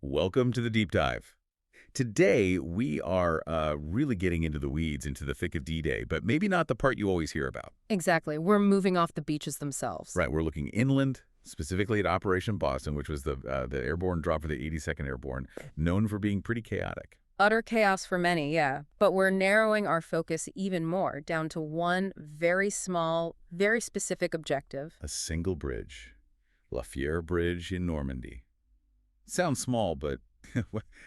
Welcome to the deep dive. Today, we are really getting into the weeds, into the thick of D-Day, but maybe not the part you always hear about. Exactly. We're moving off the beaches themselves. Right, we're looking inland, specifically at Operation Boston, which was the airborne drop for the 82nd Airborne, known for being pretty chaotic. Utter chaos for many, yeah. But we're narrowing our focus even more, down to one very small, very specific objective. A single bridge. La Fière Bridge in Normandy. Sounds small, but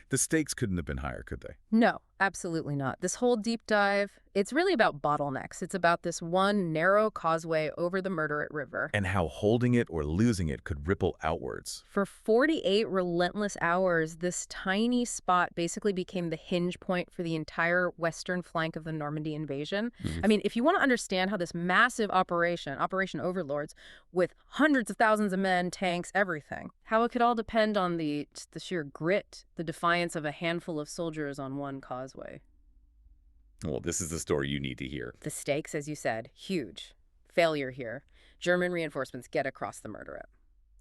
the stakes couldn't have been higher, could they? No, absolutely not. This whole deep dive, it's really about bottlenecks. It's about this one narrow causeway over the Murderate River. And how holding it or losing it could ripple outwards. For 48 relentless hours, this tiny spot basically became the hinge point for the entire western flank of the Normandy invasion. I mean, if you want to understand how this massive Operation Overlords, with hundreds of thousands of men, tanks, everything, how it could all depend on the sheer grit, the defiance of a handful of soldiers on one causeway. Well, this is the story you need to hear. The stakes, as you said, huge. Failure here. German reinforcements get across the Murderate.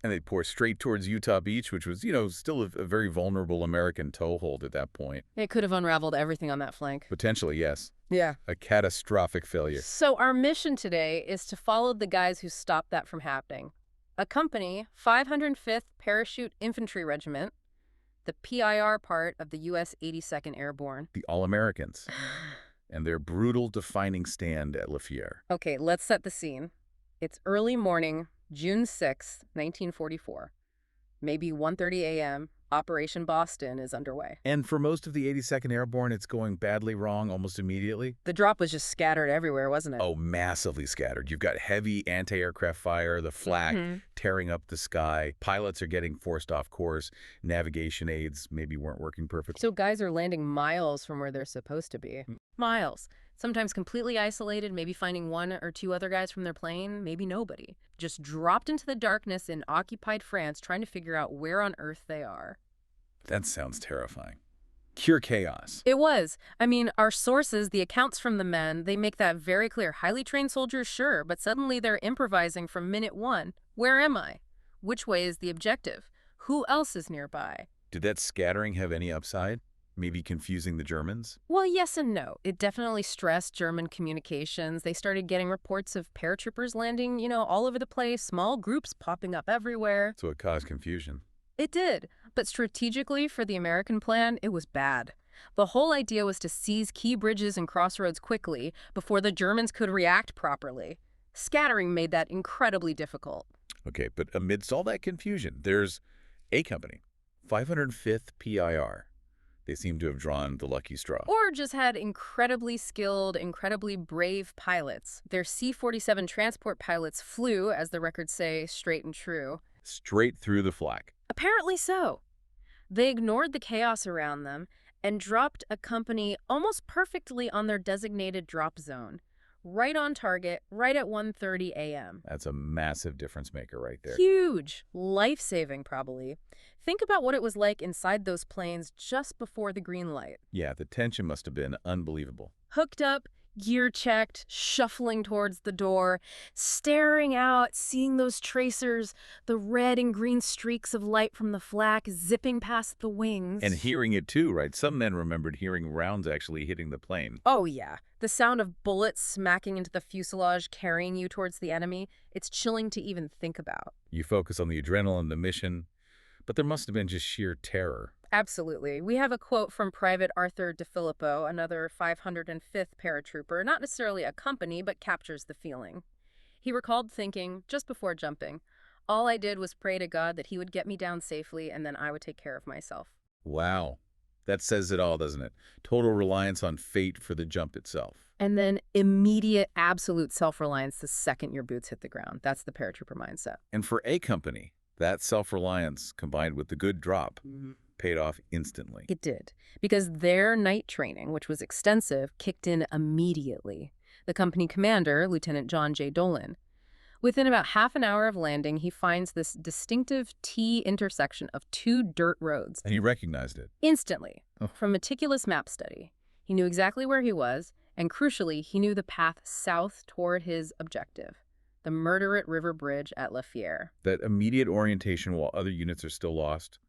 And they pour straight towards Utah Beach, which was, still a very vulnerable American toehold at that point. It could have unraveled everything on that flank. Potentially, yes. Yeah. A catastrophic failure. So our mission today is to follow the guys who stopped that from happening. A company, 505th Parachute Infantry Regiment, the PIR part of the U.S. 82nd Airborne. The All-Americans. And their brutal defining stand at La Fière. Okay, let's set the scene. It's early morning, June 6th, 1944. Maybe 1:30 a.m., Operation Boston is underway. And for most of the 82nd Airborne, it's going badly wrong almost immediately. The drop was just scattered everywhere, wasn't it? Oh, massively scattered. You've got heavy anti-aircraft fire, the flak tearing up the sky. Pilots are getting forced off course. Navigation aids maybe weren't working perfectly. So guys are landing miles from where they're supposed to be. Miles. Sometimes completely isolated, maybe finding one or two other guys from their plane, maybe nobody. Just dropped into the darkness in occupied France trying to figure out where on earth they are. That sounds terrifying. Pure chaos. It was. I mean, our sources, the accounts from the men, they make that very clear. Highly trained soldiers, sure, but suddenly they're improvising from minute one. Where am I? Which way is the objective? Who else is nearby? Did that scattering have any upside? Maybe confusing the Germans? Well, yes and no. It definitely stressed German communications. They started getting reports of paratroopers landing, all over the place, small groups popping up everywhere. So it caused confusion. It did. But strategically, for the American plan, it was bad. The whole idea was to seize key bridges and crossroads quickly before the Germans could react properly. Scattering made that incredibly difficult. Okay, but amidst all that confusion, there's a company, 505th PIR. They seem to have drawn the lucky straw. Or just had incredibly skilled, incredibly brave pilots. Their C-47 transport pilots flew, as the records say, straight and true. Straight through the flak. Apparently so. They ignored the chaos around them and dropped a company almost perfectly on their designated drop zone. Right on target, right at 1:30 a.m. That's a massive difference maker right there. Huge. Life-saving, probably. Think about what it was like inside those planes just before the green light. Yeah, the tension must have been unbelievable. Hooked up, gear checked, shuffling towards the door, staring out, seeing those tracers, the red and green streaks of light from the flak zipping past the wings. And hearing it too, right? Some men remembered hearing rounds actually hitting the plane. Oh, yeah. The sound of bullets smacking into the fuselage, carrying you towards the enemy, it's chilling to even think about. You focus on the adrenaline, the mission, but there must have been just sheer terror. Absolutely. We have a quote from Private Arthur DeFilippo, another 505th paratrooper, not necessarily a company, but captures the feeling. He recalled thinking, just before jumping, all I did was pray to God that he would get me down safely and then I would take care of myself. Wow. That says it all, doesn't it? Total reliance on fate for the jump itself. And then immediate, absolute self-reliance the second your boots hit the ground. That's the paratrooper mindset. And for a company, that self-reliance combined with the good drop paid off instantly. It did, because their night training, which was extensive, kicked in immediately. The company commander, Lieutenant John J. Dolan, within about half an hour of landing, he finds this distinctive T intersection of two dirt roads. And he recognized it. Instantly, from meticulous map study. He knew exactly where he was, and crucially, he knew the path south toward his objective. The Murderate River Bridge at La Fière. That immediate orientation while other units are still lost.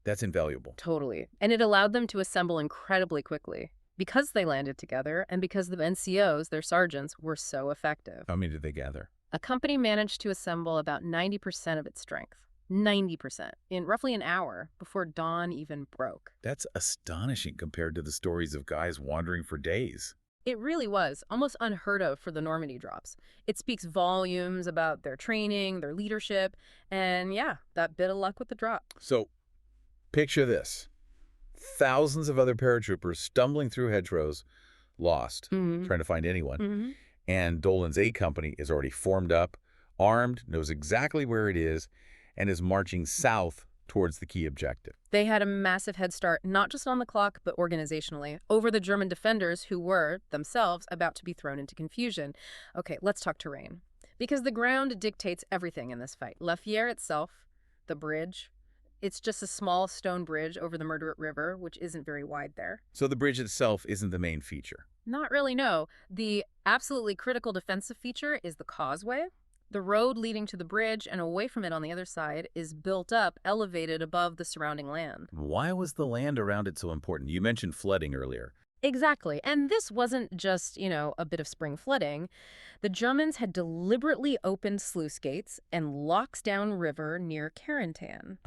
That's invaluable. Totally. And it allowed them to assemble incredibly quickly because they landed together and because the NCOs, their sergeants, were so effective. How many did they gather? A company managed to assemble about 90% of its strength. 90% in roughly an hour before dawn even broke. That's astonishing compared to the stories of guys wandering for days. It really was almost unheard of for the Normandy drops. It speaks volumes about their training, their leadership, and yeah, that bit of luck with the drop. So, picture this. Thousands of other paratroopers stumbling through hedgerows, lost, trying to find anyone. And Dolan's A Company is already formed up, armed, knows exactly where it is, and is marching south towards the key objective. They had a massive head start, not just on the clock, but organizationally, over the German defenders who were, themselves, about to be thrown into confusion. Okay, let's talk terrain. Because the ground dictates everything in this fight. La Fière itself, the bridge, it's just a small stone bridge over the Murderate River, which isn't very wide there. So the bridge itself isn't the main feature? Not really, no. The absolutely critical defensive feature is the causeway. The road leading to the bridge and away from it on the other side is built up, elevated above the surrounding land. Why was the land around it so important? You mentioned flooding earlier. Exactly. And this wasn't just, a bit of spring flooding. The Germans had deliberately opened sluice gates and locks down river near Carentan.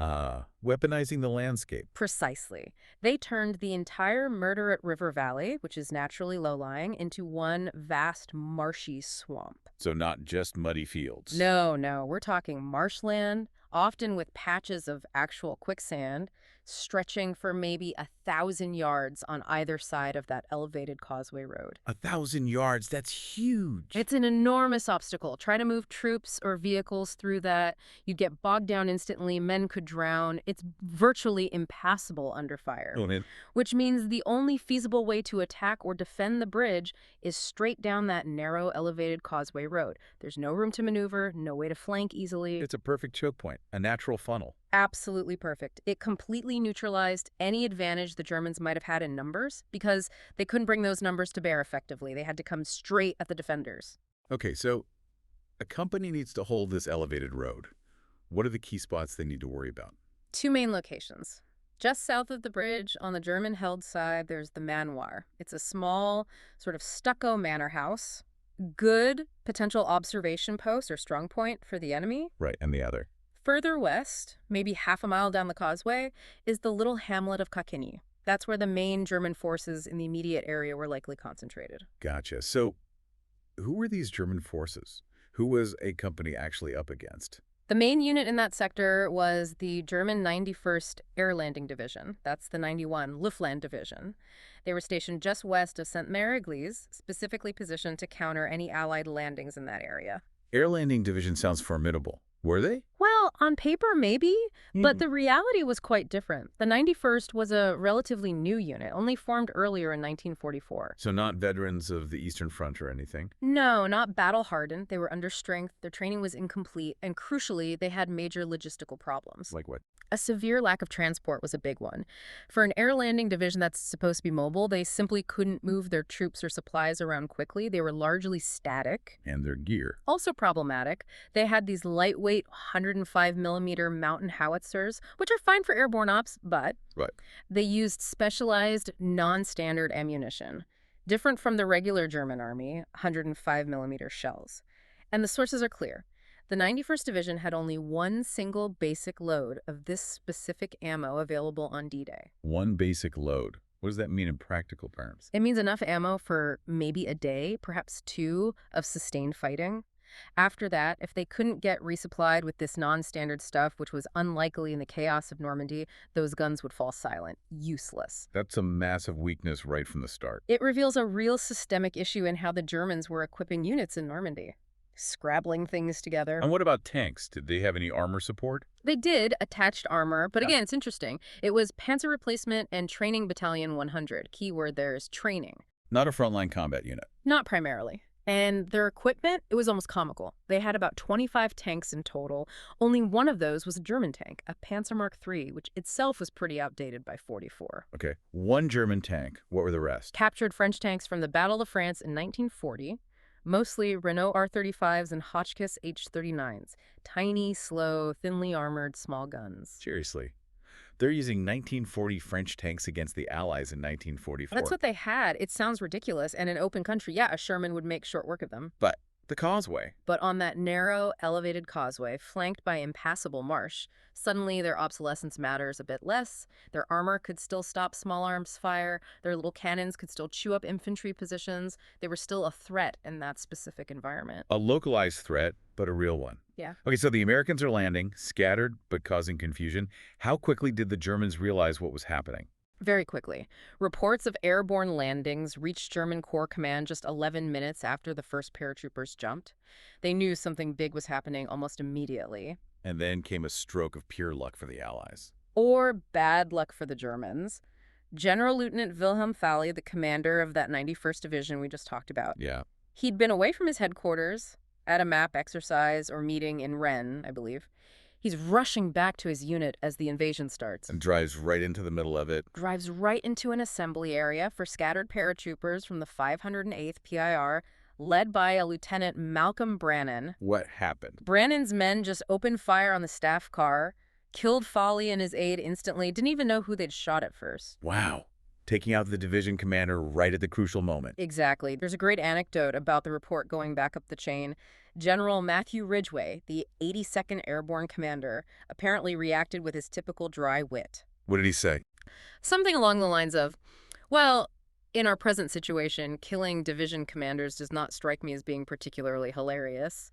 Weaponizing the landscape. Precisely. They turned the entire Murderate River Valley, which is naturally low-lying, into one vast marshy swamp. So not just muddy fields. No. We're talking marshland, often with patches of actual quicksand, stretching for maybe 1,000 yards on either side of that elevated causeway road. 1,000 yards, that's huge. It's an enormous obstacle. Try to move troops or vehicles through that. You'd get bogged down instantly. Men could drown. It's virtually impassable under fire. Oh, man. Which means the only feasible way to attack or defend the bridge is straight down that narrow, elevated causeway road. There's no room to maneuver, no way to flank easily. It's a perfect choke point, a natural funnel. Absolutely perfect. It completely neutralized any advantage the Germans might have had in numbers because they couldn't bring those numbers to bear effectively. They had to come straight at the defenders. Okay, so a company needs to hold this elevated road. What are the key spots they need to worry about? 2 main locations. Just south of the bridge, on the German-held side, there's the Manoir. It's a small, sort of stucco manor house. Good potential observation post or strong point for the enemy. Right, and the other? Further west, maybe half a mile down the causeway, is the little hamlet of Kakini. That's where the main German forces in the immediate area were likely concentrated. Gotcha. So who were these German forces? Who was a company actually up against? The main unit in that sector was the German 91st Air Landing Division. That's the 91 Luftland Division. They were stationed just west of Saint-Mère-Église, specifically positioned to counter any Allied landings in that area. Air Landing Division sounds formidable. Were they? Well, on paper, maybe, but the reality was quite different. The 91st was a relatively new unit, only formed earlier in 1944. So not veterans of the Eastern Front or anything? No, not battle-hardened. They were under strength, their training was incomplete, and crucially, they had major logistical problems. Like what? A severe lack of transport was a big one. For an air landing division that's supposed to be mobile, they simply couldn't move their troops or supplies around quickly. They were largely static. And their gear. Also problematic, they had these lightweight 105mm mountain howitzers, which are fine for airborne ops, but they used specialized, non-standard ammunition, different from the regular German army, 105mm shells. And the sources are clear. The 91st Division had only one single basic load of this specific ammo available on D-Day. One basic load. What does that mean in practical terms? It means enough ammo for maybe a day, perhaps 2, of sustained fighting. After that, if they couldn't get resupplied with this non-standard stuff, which was unlikely in the chaos of Normandy, those guns would fall silent, useless. That's a massive weakness right from the start. It reveals a real systemic issue in how the Germans were equipping units in Normandy. Scrabbling things together. And what about tanks? Did they have any armor support? They did, attached armor, but again, it's interesting. It was Panzer Replacement and Training Battalion 100. Keyword there is training. Not a frontline combat unit. Not primarily. And their equipment, it was almost comical. They had about 25 tanks in total. Only one of those was a German tank, a Panzer Mark III, which itself was pretty outdated by 44. Okay, one German tank. What were the rest? Captured French tanks from the Battle of France in 1940. Mostly Renault R-35s and Hotchkiss H-39s. Tiny, slow, thinly armored small guns. Seriously. They're using 1940 French tanks against the Allies in 1944. That's what they had. It sounds ridiculous. And in open country, yeah, a Sherman would make short work of them. But the causeway. But on that narrow, elevated causeway, flanked by impassable marsh, suddenly their obsolescence matters a bit less. Their armor could still stop small arms fire. Their little cannons could still chew up infantry positions. They were still a threat in that specific environment. A localized threat, but a real one. Yeah. Okay, so the Americans are landing, scattered but causing confusion. How quickly did the Germans realize what was happening? Very quickly. Reports of airborne landings reached German Corps Command just 11 minutes after the first paratroopers jumped. They knew something big was happening almost immediately. And then came a stroke of pure luck for the Allies. Or bad luck for the Germans. General Lieutenant Wilhelm Falle, the commander of that 91st Division we just talked about, Yeah. he'd been away from his headquarters at a map exercise or meeting in Rennes, I believe. He's rushing back to his unit as the invasion starts. And drives right into the middle of it. Drives right into an assembly area for scattered paratroopers from the 508th PIR, led by a Lieutenant Malcolm Brannan. What happened? Brannan's men just opened fire on the staff car, killed Falle and his aide instantly, didn't even know who they'd shot at first. Wow. Taking out the division commander right at the crucial moment. Exactly. There's a great anecdote about the report going back up the chain. General Matthew Ridgway, the 82nd Airborne commander, apparently reacted with his typical dry wit. What did he say? Something along the lines of, well, in our present situation, killing division commanders does not strike me as being particularly hilarious.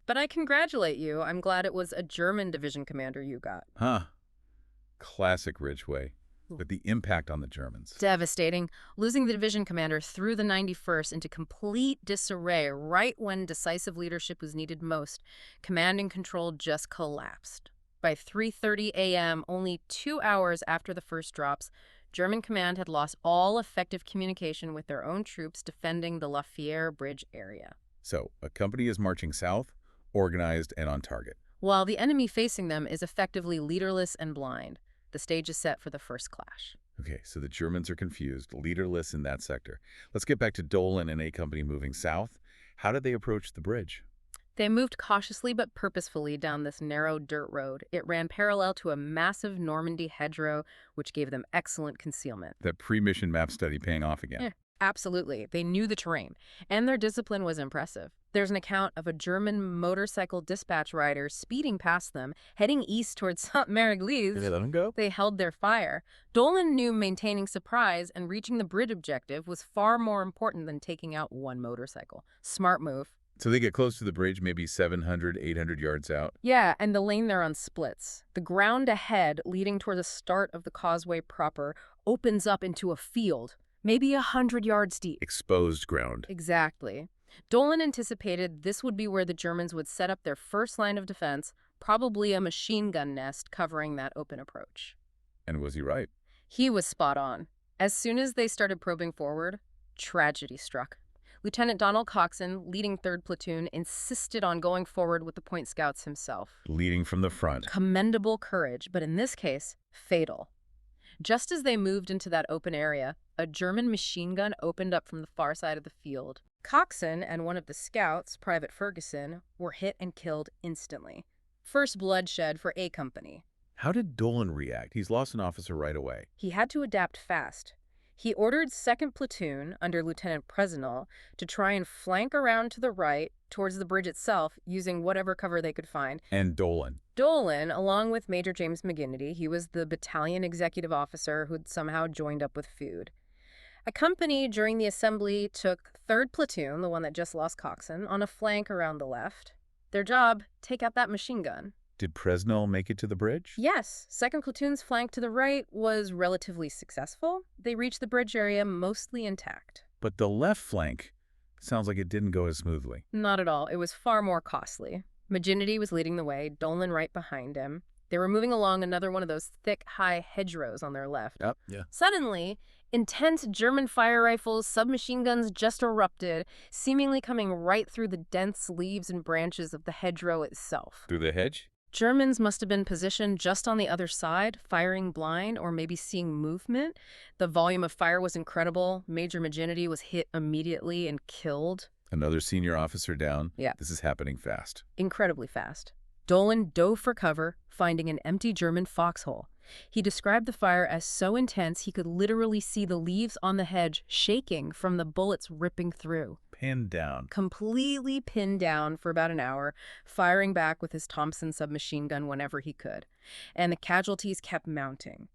But I congratulate you. I'm glad it was a German division commander you got. Huh. Classic Ridgway. But the impact on the Germans. Devastating. Losing the division commander threw the 91st into complete disarray right when decisive leadership was needed most. Command and control just collapsed. By 3:30 a.m., only 2 hours after the first drops, German command had lost all effective communication with their own troops defending the La Fière bridge area. So, a company is marching south, organized and on target. While the enemy facing them is effectively leaderless and blind. The stage is set for the first clash. Okay, so the Germans are confused, leaderless in that sector. Let's get back to Dolan and A Company moving south. How did they approach the bridge? They moved cautiously but purposefully down this narrow dirt road. It ran parallel to a massive Normandy hedgerow, which gave them excellent concealment. That pre-mission map study paying off again. Yeah, absolutely. They knew the terrain, and their discipline was impressive. There's an account of a German motorcycle dispatch rider speeding past them, heading east towards Sainte-Mère-Église. Did they let him go? They held their fire. Dolan knew maintaining surprise and reaching the bridge objective was far more important than taking out one motorcycle. Smart move. So they get close to the bridge, maybe 700, 800 yards out. Yeah, and the lane they're on splits. The ground ahead, leading toward the start of the causeway proper, opens up into a field, maybe 100 yards deep. Exposed ground. Exactly. Dolan anticipated this would be where the Germans would set up their first line of defense, probably a machine gun nest covering that open approach. And was he right? He was spot on. As soon as they started probing forward, tragedy struck. Lieutenant Donald Coxon, leading 3rd Platoon, insisted on going forward with the Point Scouts himself. Leading from the front. Commendable courage, but in this case, fatal. Just as they moved into that open area, a German machine gun opened up from the far side of the field. Coxon and one of the scouts, Private Ferguson, were hit and killed instantly. First bloodshed for A Company. How did Dolan react? He's lost an officer right away. He had to adapt fast. He ordered 2nd Platoon, under Lieutenant Presnell, to try and flank around to the right towards the bridge itself, using whatever cover they could find. And Dolan. Dolan, along with Major James McGinnity, he was the battalion executive officer who'd somehow joined up with Food. A company during the assembly took 3rd Platoon, the one that just lost Coxon, on a flank around the left. Their job, take out that machine gun. Did Presnell make it to the bridge? Yes. 2nd Platoon's flank to the right was relatively successful. They reached the bridge area mostly intact. But the left flank sounds like it didn't go as smoothly. Not at all. It was far more costly. McGinnity was leading the way, Dolan right behind him. They were moving along another one of those thick, high hedgerows on their left. Yep, yeah. Suddenly, intense German fire rifles, submachine guns just erupted, seemingly coming right through the dense leaves and branches of the hedgerow itself. Through the hedge? Germans must have been positioned just on the other side, firing blind or maybe seeing movement. The volume of fire was incredible. Major McGinnity was hit immediately and killed. Another senior officer down. Yeah. This is happening fast. Incredibly fast. Dolan dove for cover, finding an empty German foxhole. He described the fire as so intense he could literally see the leaves on the hedge shaking from the bullets ripping through. Pinned down. Completely pinned down for about an hour, firing back with his Thompson submachine gun whenever he could. And the casualties kept mounting.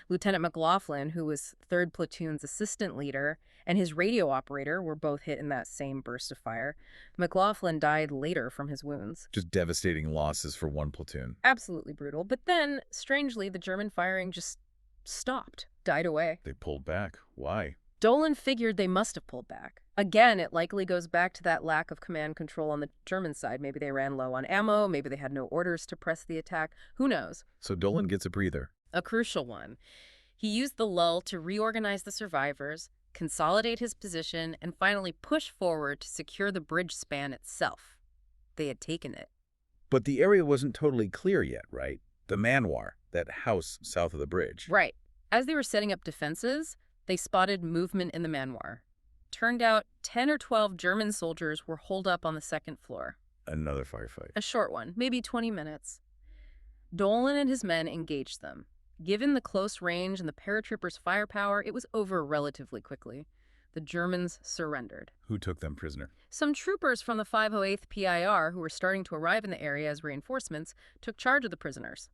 Lieutenant McLaughlin, who was 3rd Platoon's assistant leader, and his radio operator were both hit in that same burst of fire. McLaughlin died later from his wounds. Just devastating losses for one platoon. Absolutely brutal. But then, strangely, the German firing just stopped, died away. They pulled back. Why? Dolan figured they must have pulled back. Again, it likely goes back to that lack of command control on the German side. Maybe they ran low on ammo, maybe they had no orders to press the attack. Who knows? So Dolan gets a breather. A crucial one. He used the lull to reorganize the survivors, consolidate his position, and finally push forward to secure the bridge span itself. They had taken it. But the area wasn't totally clear yet, right? The Manwar, that house south of the bridge. Right. As they were setting up defenses, they spotted movement in the Manwar. Turned out 10 or 12 German soldiers were holed up on the 2nd floor. Another firefight. A short one, maybe 20 minutes. Dolan and his men engaged them. Given the close range and the paratroopers' firepower, it was over relatively quickly. The Germans surrendered. Who took them prisoner? Some troopers from the 508th PIR, who were starting to arrive in the area as reinforcements, took charge of the prisoners.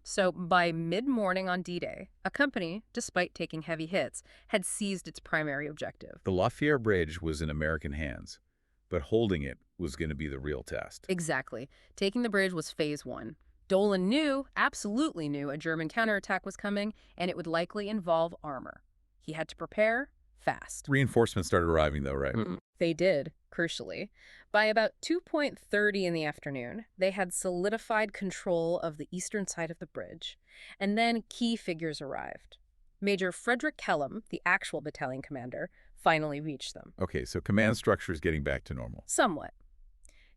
So by mid-morning on D-Day, a company, despite taking heavy hits, had seized its primary objective. The Fière Bridge was in American hands, but holding it was going to be the real test. Exactly. Taking the bridge was phase 1. Dolan knew, absolutely knew, a German counterattack was coming, and it would likely involve armor. He had to prepare fast. Reinforcements started arriving, though, right? They did, crucially. By about 2:30 in the afternoon, they had solidified control of the eastern side of the bridge. And then key figures arrived. Major Frederick Kellum, the actual battalion commander, finally reached them. Okay, so command structure is getting back to normal. Somewhat.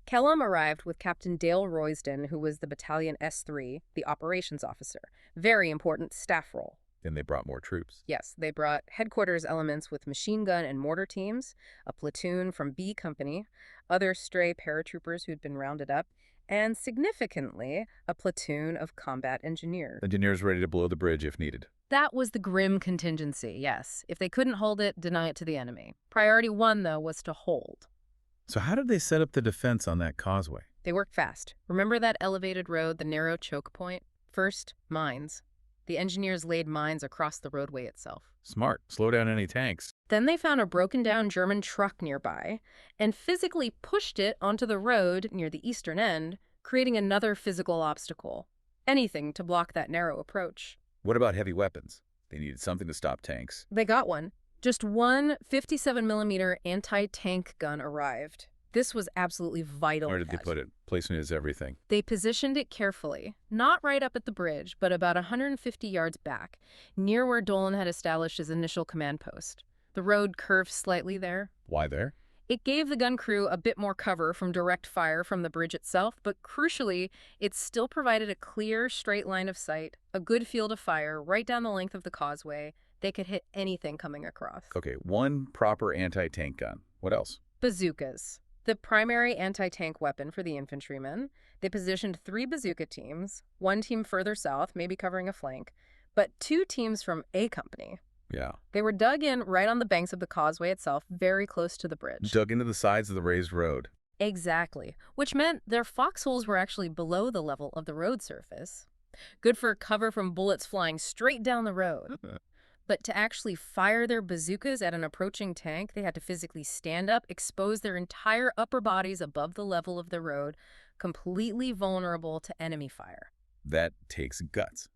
Kellum arrived with Captain Dale Royston, who was the battalion S3, the operations officer. Very important staff role. And they brought more troops. Yes, they brought headquarters elements with machine gun and mortar teams, a platoon from B Company, other stray paratroopers who'd been rounded up, and significantly, a platoon of combat engineers. Engineers ready to blow the bridge if needed. That was the grim contingency, yes. If they couldn't hold it, deny it to the enemy. Priority 1, though, was to hold. So how did they set up the defense on that causeway? They worked fast. Remember that elevated road, the narrow choke point? First, mines. The engineers laid mines across the roadway itself. Smart. Slow down any tanks. Then they found a broken-down German truck nearby and physically pushed it onto the road near the eastern end, creating another physical obstacle. Anything to block that narrow approach. What about heavy weapons? They needed something to stop tanks. They got one. Just one 57mm anti-tank gun arrived. This was absolutely vital. Where did they put it? Placement is everything. They positioned it carefully, not right up at the bridge, but about 150 yards back, near where Dolan had established his initial command post. The road curved slightly there. Why there? It gave the gun crew a bit more cover from direct fire from the bridge itself, but crucially, it still provided a clear, straight line of sight, a good field of fire right down the length of the causeway. They could hit anything coming across. Okay, one proper anti-tank gun. What else? Bazookas. The primary anti-tank weapon for the infantrymen. They positioned 3 bazooka teams, 1 team further south, maybe covering a flank, but 2 teams from A Company. Yeah. They were dug in right on the banks of the causeway itself, very close to the bridge. Dug into the sides of the raised road. Exactly, which meant their foxholes were actually below the level of the road surface. Good for cover from bullets flying straight down the road. But to actually fire their bazookas at an approaching tank, they had to physically stand up, expose their entire upper bodies above the level of the road, completely vulnerable to enemy fire. That takes guts.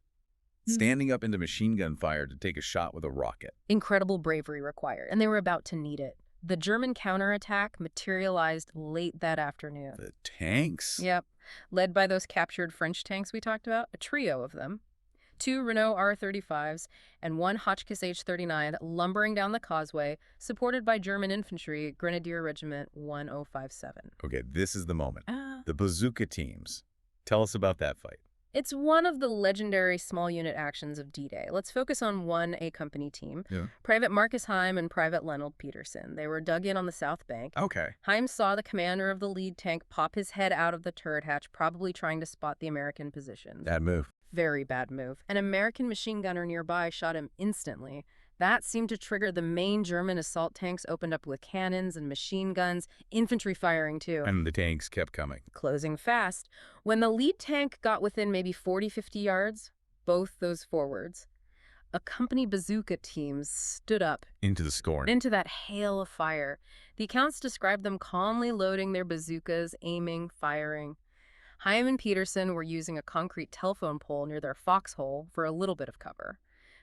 Standing up into machine gun fire to take a shot with a rocket. Incredible bravery required, and they were about to need it. The German counterattack materialized late that afternoon. The tanks? Yep. Led by those captured French tanks we talked about, a trio of them. 2 Renault R-35s and 1 Hotchkiss H-39 lumbering down the causeway, supported by German infantry, Grenadier Regiment 1057. Okay, this is the moment. The bazooka teams. Tell us about that fight. It's one of the legendary small unit actions of D-Day. Let's focus on one A Company team. Yeah. Private Marcus Heim and Private Leonard Peterson. They were dug in on the south bank. Okay. Heim saw the commander of the lead tank pop his head out of the turret hatch, probably trying to spot the American positions. That move. Very bad move. An American machine gunner nearby shot him instantly. That seemed to trigger the main German assault tanks opened up with cannons and machine guns, infantry firing too. And the tanks kept coming. Closing fast. When the lead tank got within maybe 40-50 yards, both those forwards, a company bazooka team stood up. Into the scorn. Into that hail of fire. The accounts described them calmly loading their bazookas, aiming, firing. Heim and Peterson were using a concrete telephone pole near their foxhole for a little bit of cover.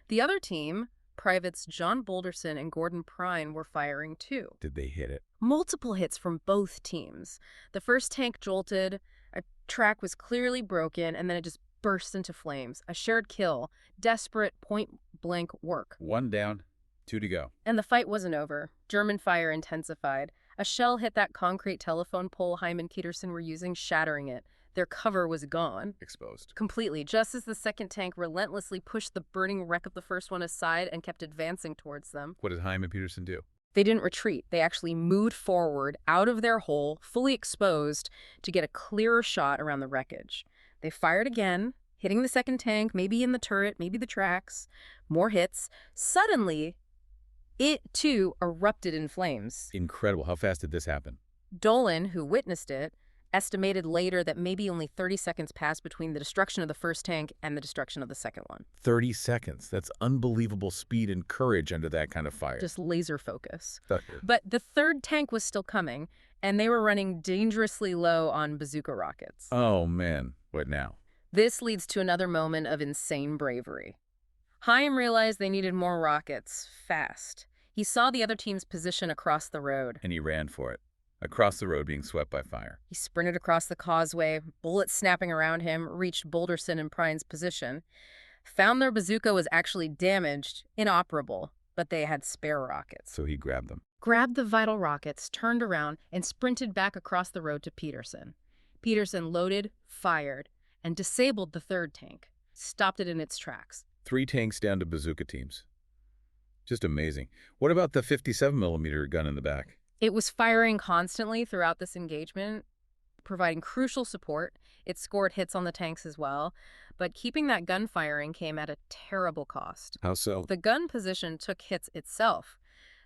The other team, Privates John Boulderson and Gordon Prine, were firing too. Did they hit it? Multiple hits from both teams. The first tank jolted, a track was clearly broken, and then it just burst into flames. A shared kill, desperate point-blank work. 1 down, 2 to go. And the fight wasn't over. German fire intensified. A shell hit that concrete telephone pole Heim and Peterson were using, shattering it. Their cover was gone. Exposed. Completely, just as the second tank relentlessly pushed the burning wreck of the first one aside and kept advancing towards them. What did Heim and Peterson do? They didn't retreat. They actually moved forward out of their hole, fully exposed, to get a clearer shot around the wreckage. They fired again, hitting the second tank, maybe in the turret, maybe the tracks. More hits. Suddenly, it too erupted in flames. Incredible. How fast did this happen? Dolan, who witnessed it, estimated later that maybe only 30 seconds passed between the destruction of the first tank and the destruction of the second one. 30 seconds. That's unbelievable speed and courage under that kind of fire. Just laser focus. But the third tank was still coming, and they were running dangerously low on bazooka rockets. Oh, man. What now? This leads to another moment of insane bravery. Heim realized they needed more rockets, fast. He saw the other team's position across the road. And he ran for it. Across the road being swept by fire. He sprinted across the causeway, bullets snapping around him, reached Boulderson and Prine's position, found their bazooka was actually damaged, inoperable, but they had spare rockets. So he grabbed them. Grabbed the vital rockets, turned around, and sprinted back across the road to Peterson. Peterson loaded, fired, and disabled the third tank, stopped it in its tracks. 3 tanks down to bazooka teams. Just amazing. What about the 57mm gun in the back? It was firing constantly throughout this engagement, providing crucial support. It scored hits on the tanks as well, but keeping that gun firing came at a terrible cost. How so? The gun position took hits itself.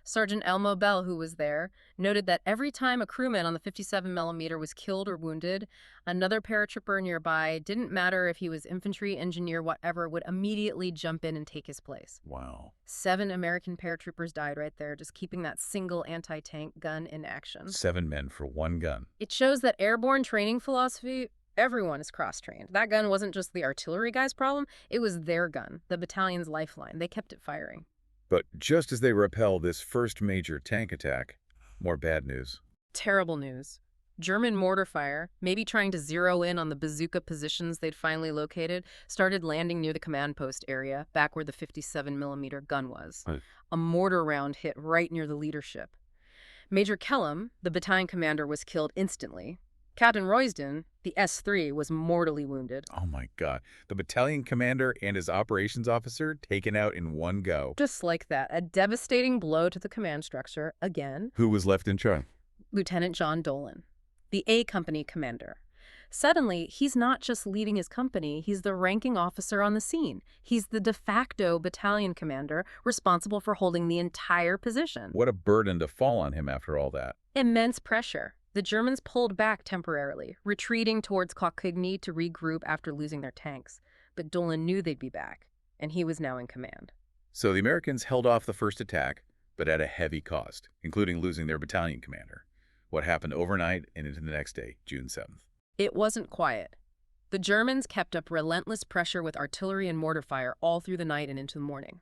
Sergeant Elmo Bell, who was there, noted that every time a crewman on the 57mm was killed or wounded, another paratrooper nearby, didn't matter if he was infantry, engineer, whatever, would immediately jump in and take his place. Wow. 7 American paratroopers died right there, just keeping that single anti-tank gun in action. 7 men for 1 gun. It shows that airborne training philosophy, everyone is cross-trained. That gun wasn't just the artillery guy's problem, it was their gun, the battalion's lifeline. They kept it firing. But just as they repel this first major tank attack, more bad news. Terrible news. German mortar fire, maybe trying to zero in on the bazooka positions they'd finally located, started landing near the command post area, back where the 57mm gun was. A mortar round hit right near the leadership. Major Kellum, the battalion commander, was killed instantly. Captain Roysden, the S3, was mortally wounded. Oh my God. The battalion commander and his operations officer taken out in one go. Just like that. A devastating blow to the command structure, again. Who was left in charge? Lieutenant John Dolan, the A Company commander. Suddenly, he's not just leading his company, he's the ranking officer on the scene. He's the de facto battalion commander responsible for holding the entire position. What a burden to fall on him after all that. Immense pressure. The Germans pulled back temporarily, retreating towards Coquigny to regroup after losing their tanks. But Dolan knew they'd be back, and he was now in command. So the Americans held off the first attack, but at a heavy cost, including losing their battalion commander. What happened overnight and into the next day, June 7th? It wasn't quiet. The Germans kept up relentless pressure with artillery and mortar fire all through the night and into the morning.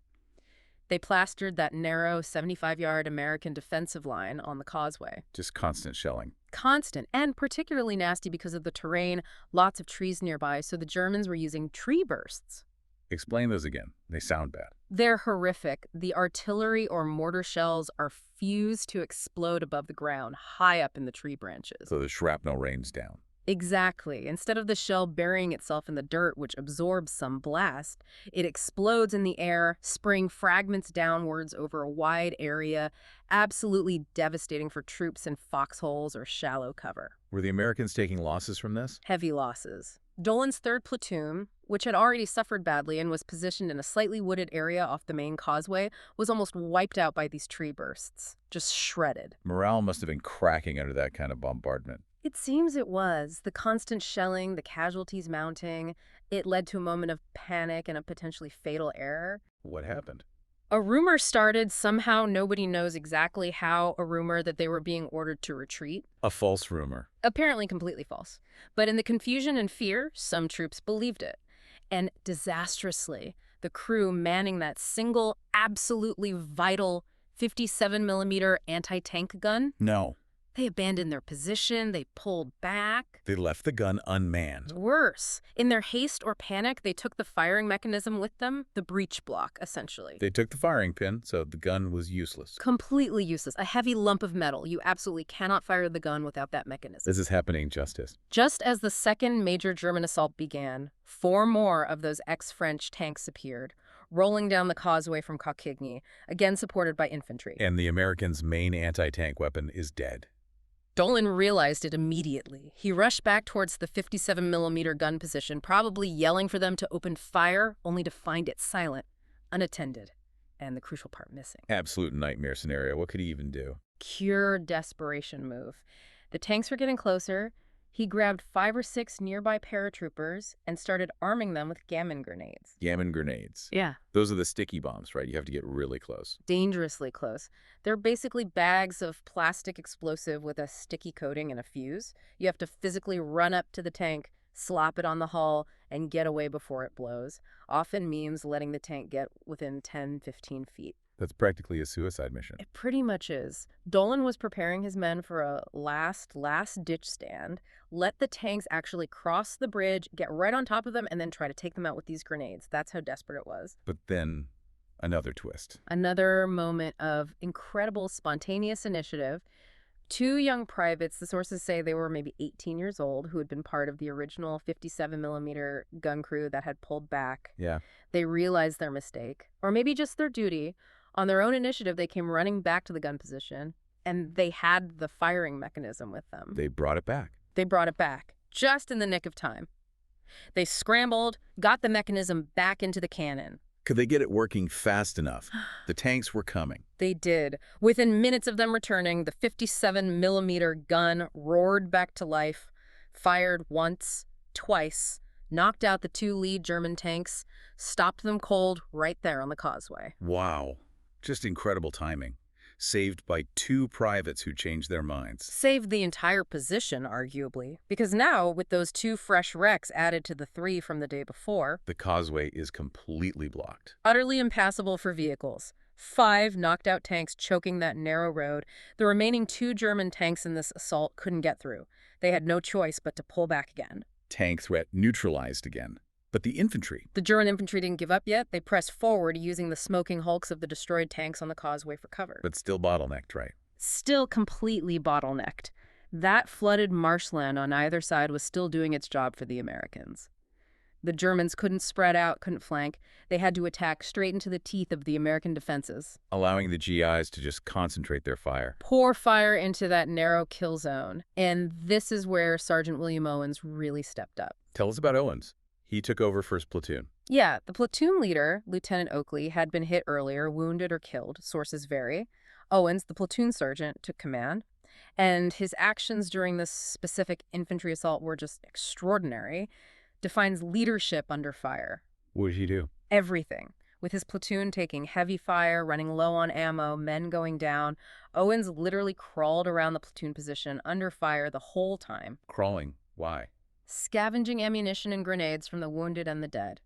They plastered that narrow 75-yard American defensive line on the causeway. Just constant shelling. Constant, and particularly nasty because of the terrain, lots of trees nearby, so the Germans were using tree bursts. Explain those again. They sound bad. They're horrific. The artillery or mortar shells are fused to explode above the ground, high up in the tree branches. So the shrapnel rains down. Exactly. Instead of the shell burying itself in the dirt, which absorbs some blast, it explodes in the air, spraying fragments downwards over a wide area, absolutely devastating for troops in foxholes or shallow cover. Were the Americans taking losses from this? Heavy losses. Dolan's 3rd platoon, which had already suffered badly and was positioned in a slightly wooded area off the main causeway, was almost wiped out by these tree bursts, just shredded. Morale must have been cracking under that kind of bombardment. It seems it was. The constant shelling, the casualties mounting, it led to a moment of panic and a potentially fatal error. What happened? A rumor started, somehow nobody knows exactly how, a rumor that they were being ordered to retreat. A false rumor. Apparently completely false. But in the confusion and fear, some troops believed it. And disastrously, the crew manning that single, absolutely vital 57mm anti-tank gun, No. they abandoned their position, they pulled back. They left the gun unmanned. Worse, in their haste or panic, they took the firing mechanism with them, the breech block, essentially. They took the firing pin, so the gun was useless. Completely useless. A heavy lump of metal. You absolutely cannot fire the gun without that mechanism. This is happening Just as the second major German assault began, 4 more of those ex-French tanks appeared, rolling down the causeway from Coquigny, again supported by infantry. And the Americans' main anti-tank weapon is dead. Dolan realized it immediately. He rushed back towards the 57mm gun position, probably yelling for them to open fire, only to find it silent, unattended, and the crucial part missing. Absolute nightmare scenario. What could he even do? Pure desperation move. The tanks were getting closer. He grabbed 5 or 6 nearby paratroopers and started arming them with gammon grenades. Gammon grenades. Yeah. Those are the sticky bombs, right? You have to get really close. Dangerously close. They're basically bags of plastic explosive with a sticky coating and a fuse. You have to physically run up to the tank, slap it on the hull, and get away before it blows. Often means letting the tank get within 10-15 feet. That's practically a suicide mission. It pretty much is. Dolan was preparing his men for a last-ditch stand. Let the tanks actually cross the bridge, get right on top of them, and then try to take them out with these grenades. That's how desperate it was. But then, another twist. Another moment of incredible spontaneous initiative. 2 young privates, the sources say they were maybe 18 years old, who had been part of the original 57mm gun crew that had pulled back. Yeah. They realized their mistake, or maybe just their duty. On their own initiative, they came running back to the gun position, and they had the firing mechanism with them. They brought it back. They brought it back, just in the nick of time. They scrambled, got the mechanism back into the cannon. Could they get it working fast enough? The tanks were coming. They did. Within minutes of them returning, the 57mm gun roared back to life, fired once, twice, knocked out the 2 lead German tanks, stopped them cold right there on the causeway. Wow. Just incredible timing. Saved by 2 privates who changed their minds. Saved the entire position, arguably, because now, with those 2 fresh wrecks added to the 3 from the day before, The causeway is completely blocked. utterly impassable for vehicles. 5 knocked-out tanks choking that narrow road. The remaining 2 German tanks in this assault couldn't get through. They had no choice but to pull back again. Tank threat neutralized again. But the infantry? The German infantry didn't give up yet. They pressed forward using the smoking hulks of the destroyed tanks on the causeway for cover. But still bottlenecked, right? Still completely bottlenecked. That flooded marshland on either side was still doing its job for the Americans. The Germans couldn't spread out, couldn't flank. They had to attack straight into the teeth of the American defenses. Allowing the GIs to just concentrate their fire. Pour fire into that narrow kill zone. And this is where Sergeant William Owens really stepped up. Tell us about Owens. He took over first platoon. Yeah, the platoon leader, Lieutenant Oakley, had been hit earlier, wounded or killed. Sources vary. Owens, the platoon sergeant, took command. And his actions during this specific infantry assault were just extraordinary. Defines leadership under fire. What did he do? Everything. With his platoon taking heavy fire, running low on ammo, men going down, Owens literally crawled around the platoon position under fire the whole time. Crawling. Why? Scavenging ammunition and grenades from the wounded and the dead.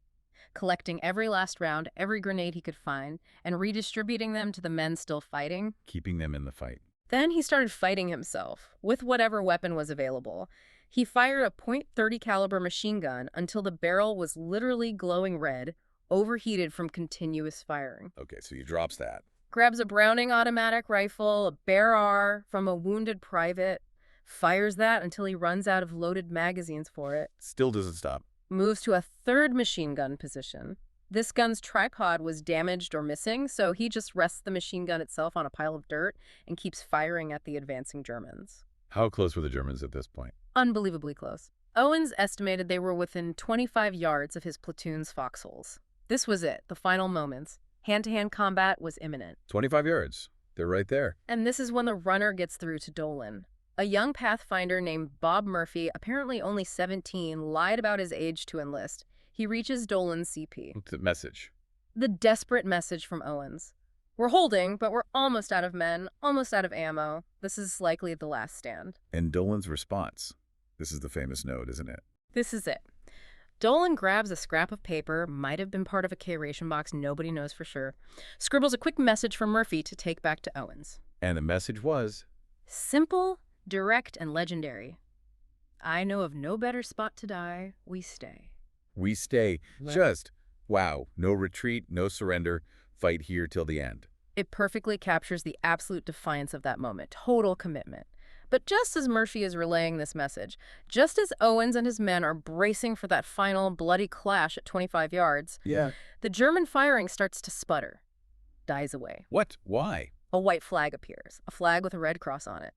Collecting every last round, every grenade he could find, and redistributing them to the men still fighting. Keeping them in the fight. Then he started fighting himself, with whatever weapon was available. He fired a .30 caliber machine gun until the barrel was literally glowing red, overheated from continuous firing. Okay, so he drops that. Grabs a Browning automatic rifle, a Bear R from a wounded private, fires that until he runs out of loaded magazines for it. Still doesn't stop. Moves to a 3rd machine gun position. This gun's tripod was damaged or missing, so he just rests the machine gun itself on a pile of dirt and keeps firing at the advancing Germans. How close were the Germans at this point? Unbelievably close. Owens estimated they were within 25 yards of his platoon's foxholes. This was it, the final moments. Hand-to-hand combat was imminent. 25 yards. They're right there. And this is when the runner gets through to Dolan. A young pathfinder named Bob Murphy, apparently only 17, lied about his age to enlist. He reaches Dolan's CP. What's the message? The desperate message from Owens. We're holding, but we're almost out of men, almost out of ammo. This is likely the last stand. And Dolan's response. This is the famous note, isn't it? This is it. Dolan grabs a scrap of paper, might have been part of a K-ration box, nobody knows for sure, scribbles a quick message from Murphy to take back to Owens. And the message was? Simple, direct, and legendary. I know of no better spot to die. We stay. We stay. Just, wow, no retreat, no surrender, fight here till the end. It perfectly captures the absolute defiance of that moment, total commitment. But just as Murphy is relaying this message, just as Owens and his men are bracing for that final bloody clash at 25 yards, the German firing starts to sputter, dies away. What? Why? A white flag appears, a flag with a red cross on it.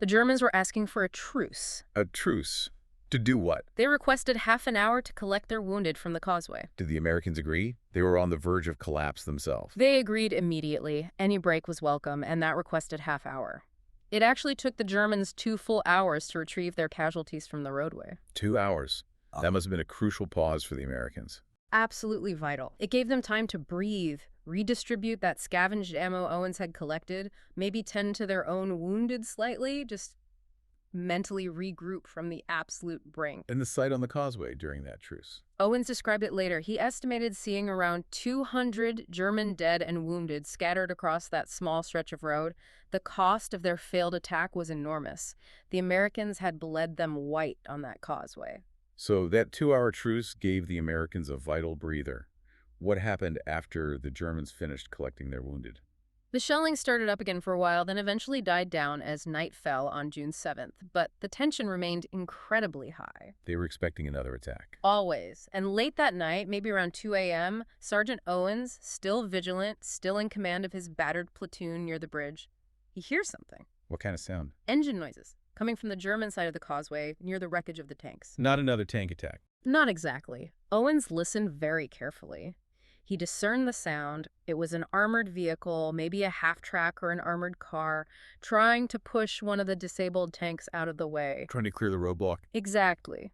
The Germans were asking for a truce. A truce? To do what? They requested half an hour to collect their wounded from the causeway. Did the Americans agree? They were on the verge of collapse themselves. They agreed immediately. Any break was welcome, and that requested half hour. It actually took the Germans 2 full hours to retrieve their casualties from the roadway. 2 hours. That must have been a crucial pause for the Americans. Absolutely vital. It gave them time to breathe, redistribute that scavenged ammo Owens had collected, maybe tend to their own wounded slightly, just mentally regroup from the absolute brink. And the sight on the causeway during that truce. Owens described it later. He estimated seeing around 200 German dead and wounded scattered across that small stretch of road. The cost of their failed attack was enormous. The Americans had bled them white on that causeway. So that 2-hour truce gave the Americans a vital breather. What happened after the Germans finished collecting their wounded? The shelling started up again for a while, then eventually died down as night fell on June 7th, but the tension remained incredibly high. They were expecting another attack. Always. And late that night, maybe around 2 a.m., Sergeant Owens, still vigilant, still in command of his battered platoon near the bridge, he hears something. What kind of sound? Engine noises, coming from the German side of the causeway, near the wreckage of the tanks. Not another tank attack. Not exactly. Owens listened very carefully. He discerned the sound. It was an armored vehicle, maybe a half-track or an armored car, trying to push one of the disabled tanks out of the way. Trying to clear the roadblock. Exactly.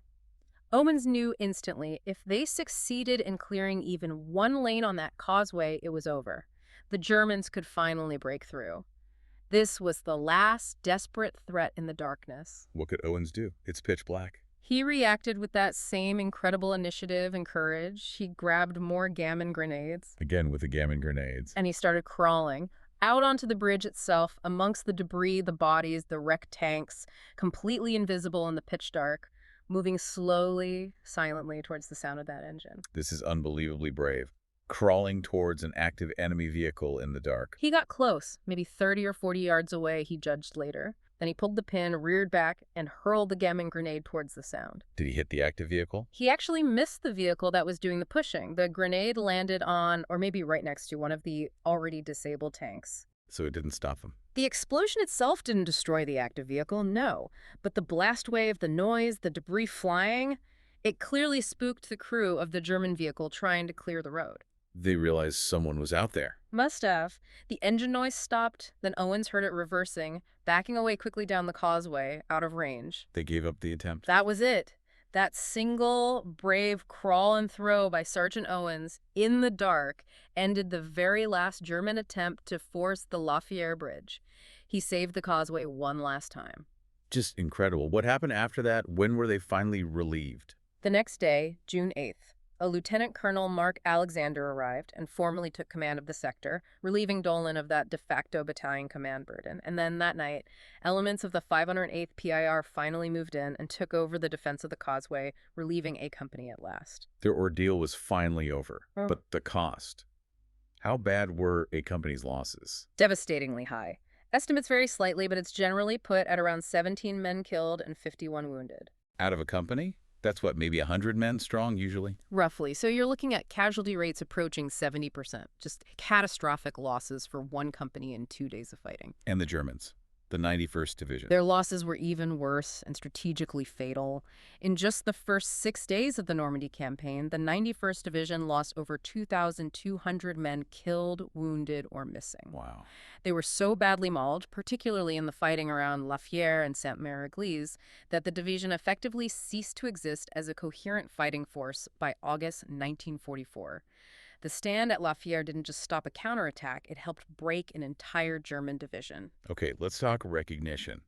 Owens knew instantly if they succeeded in clearing even one lane on that causeway, it was over. The Germans could finally break through. This was the last desperate threat in the darkness. What could Owens do? It's pitch black. He reacted with that same incredible initiative and courage. He grabbed more gammon grenades. Again with the gammon grenades. And he started crawling out onto the bridge itself, amongst the debris, the bodies, the wrecked tanks, completely invisible in the pitch dark, moving slowly, silently towards the sound of that engine. This is unbelievably brave. Crawling towards an active enemy vehicle in the dark. He got close, maybe 30 or 40 yards away, he judged later. Then he pulled the pin, reared back, and hurled the gammon grenade towards the sound. Did he hit the active vehicle? He actually missed the vehicle that was doing the pushing. The grenade landed on, or maybe right next to, one of the already disabled tanks. So it didn't stop him. The explosion itself didn't destroy the active vehicle, no. But the blast wave, the noise, the debris flying, it clearly spooked the crew of the German vehicle trying to clear the road. They realized someone was out there. Must have. The engine noise stopped, then Owens heard it reversing, backing away quickly down the causeway, out of range. They gave up the attempt. That was it. That single, brave crawl and throw by Sergeant Owens, in the dark, ended the very last German attempt to force the Fière bridge. He saved the causeway one last time. Just incredible. What happened after that? When were they finally relieved? The next day, June 8th, a Lieutenant Colonel Mark Alexander arrived and formally took command of the sector, relieving Dolan of that de facto battalion command burden. And then that night, elements of the 508th PIR finally moved in and took over the defense of the causeway, relieving A Company at last. Their ordeal was finally over. But the cost. How bad were A Company's losses? Devastatingly high. Estimates vary slightly, but it's generally put at around 17 men killed and 51 wounded. Out of a company? That's what, maybe 100 men strong usually? Roughly. So you're looking at casualty rates approaching 70%. Just catastrophic losses for one company in 2 days of fighting. And the Germans. the 91st Division. Their losses were even worse and strategically fatal. In just the first 6 days of the Normandy campaign, the 91st Division lost over 2,200 men killed, wounded, or missing. Wow. They were so badly mauled, particularly in the fighting around La Fière and Sainte-Mère-Église, that the division effectively ceased to exist as a coherent fighting force by August 1944. The stand at La Fière didn't just stop a counterattack, it helped break an entire German division. Okay, let's talk recognition.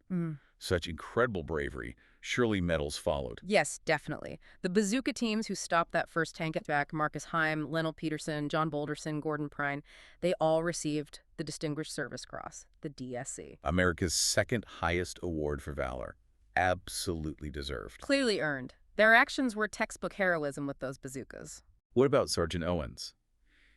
Such incredible bravery. Surely medals followed. Yes, definitely. The bazooka teams who stopped that first tank attack, Marcus Heim, Lennel Peterson, John Boulderson, Gordon Prine, they all received the Distinguished Service Cross, the DSC. America's second highest award for valor. Absolutely deserved. Clearly earned. Their actions were textbook heroism with those bazookas. What about Sergeant Owens?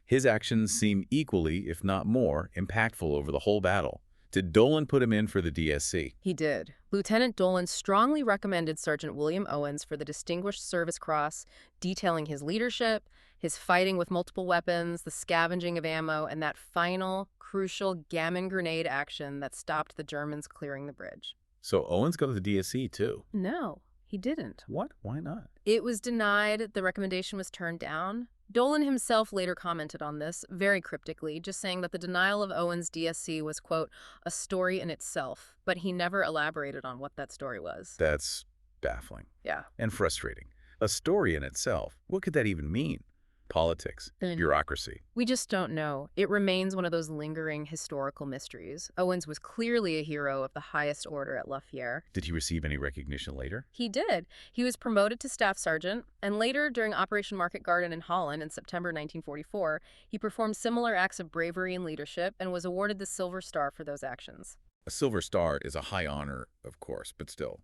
His actions seem equally, if not more, impactful over the whole battle. Did Dolan put him in for the DSC? He did. Lieutenant Dolan strongly recommended Sergeant William Owens for the Distinguished Service Cross, detailing his leadership, his fighting with multiple weapons, the scavenging of ammo, and that final, crucial gammon grenade action that stopped the Germans clearing the bridge. So Owens got the DSC too? No, he didn't. What? Why not? It was denied. The recommendation was turned down. Dolan himself later commented on this, very cryptically, just saying that the denial of Owens' DSC was, quote, a story in itself, but he never elaborated on what that story was. That's baffling. Yeah. And frustrating. A story in itself. What could that even mean? Politics, bureaucracy. We just don't know. It remains one of those lingering historical mysteries. Owens was clearly a hero of the highest order at La Fière. Did he receive any recognition later? He did. He was promoted to staff sergeant, and later, during Operation Market Garden in Holland in September 1944, he performed similar acts of bravery and leadership and was awarded the Silver Star for those actions. A Silver Star is a high honor, of course, but still.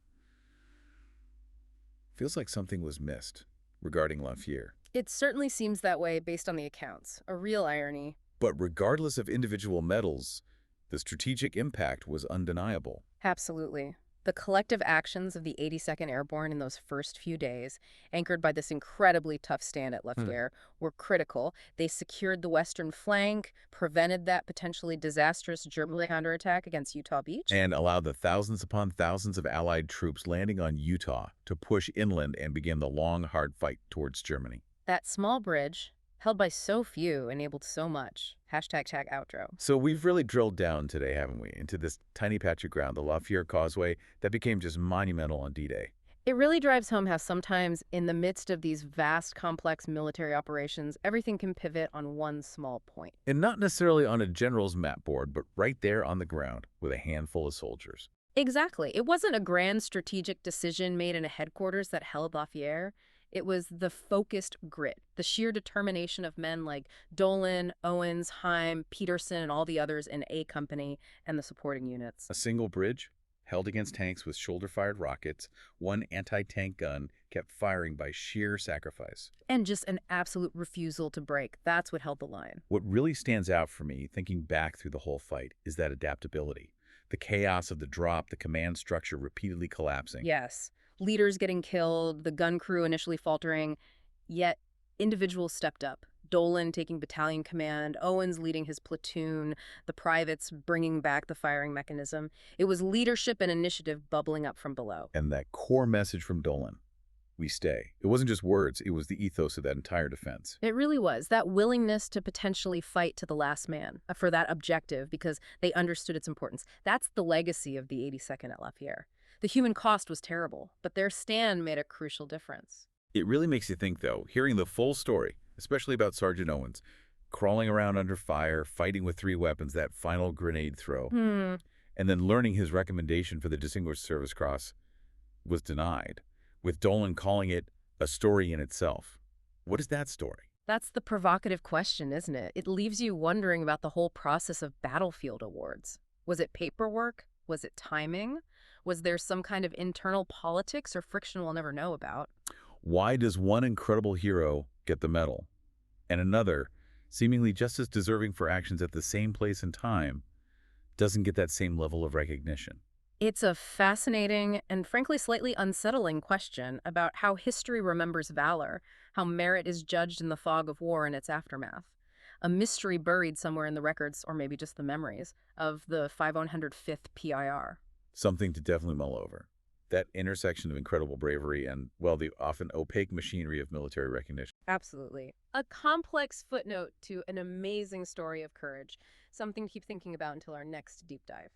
Feels like something was missed regarding La Fière. It certainly seems that way based on the accounts. A real irony. But regardless of individual medals, the strategic impact was undeniable. Absolutely. The collective actions of the 82nd Airborne in those first few days, anchored by this incredibly tough stand at La Fière, were critical. They secured the western flank, prevented that potentially disastrous German counterattack against Utah Beach, and allowed the thousands upon thousands of Allied troops landing on Utah to push inland and begin the long, hard fight towards Germany. That small bridge, held by so few, enabled so much. #tag outro. So we've really drilled down today, haven't we, into this tiny patch of ground, the La Fière causeway, that became just monumental on D-Day. It really drives home how sometimes, in the midst of these vast, complex military operations, everything can pivot on one small point. And not necessarily on a general's map board, but right there on the ground with a handful of soldiers. Exactly. It wasn't a grand strategic decision made in a headquarters that held La Fière. It was the focused grit, the sheer determination of men like Dolan, Owens, Heim, Peterson, and all the others in A Company and the supporting units. A single bridge, held against tanks with shoulder-fired rockets, one anti-tank gun kept firing by sheer sacrifice. And just an absolute refusal to break. That's what held the line. What really stands out for me, thinking back through the whole fight, is that adaptability. The chaos of the drop, the command structure repeatedly collapsing. Yes. Leaders getting killed, the gun crew initially faltering, yet individuals stepped up. Dolan taking battalion command, Owens leading his platoon, the privates bringing back the firing mechanism. It was leadership and initiative bubbling up from below. And that core message from Dolan, we stay. It wasn't just words, it was the ethos of that entire defense. It really was. That willingness to potentially fight to the last man for that objective because they understood its importance. That's the legacy of the 82nd at La Fière. The human cost was terrible, but their stand made a crucial difference. It really makes you think, though, hearing the full story, especially about Sergeant Owens, crawling around under fire, fighting with 3 weapons, that final grenade throw, and then learning his recommendation for the Distinguished Service Cross was denied, with Dolan calling it a story in itself. What is that story? That's the provocative question, isn't it? It leaves you wondering about the whole process of battlefield awards. Was it paperwork? Was it timing? Was there some kind of internal politics or friction we'll never know about? Why does one incredible hero get the medal, and another, seemingly just as deserving for actions at the same place and time, doesn't get that same level of recognition? It's a fascinating and frankly slightly unsettling question about how history remembers valor, how merit is judged in the fog of war and its aftermath. a mystery buried somewhere in the records, or maybe just the memories, of the 505th PIR. Something to definitely mull over. That intersection of incredible bravery and, well, the often opaque machinery of military recognition. Absolutely. A complex footnote to an amazing story of courage. Something to keep thinking about until our next deep dive.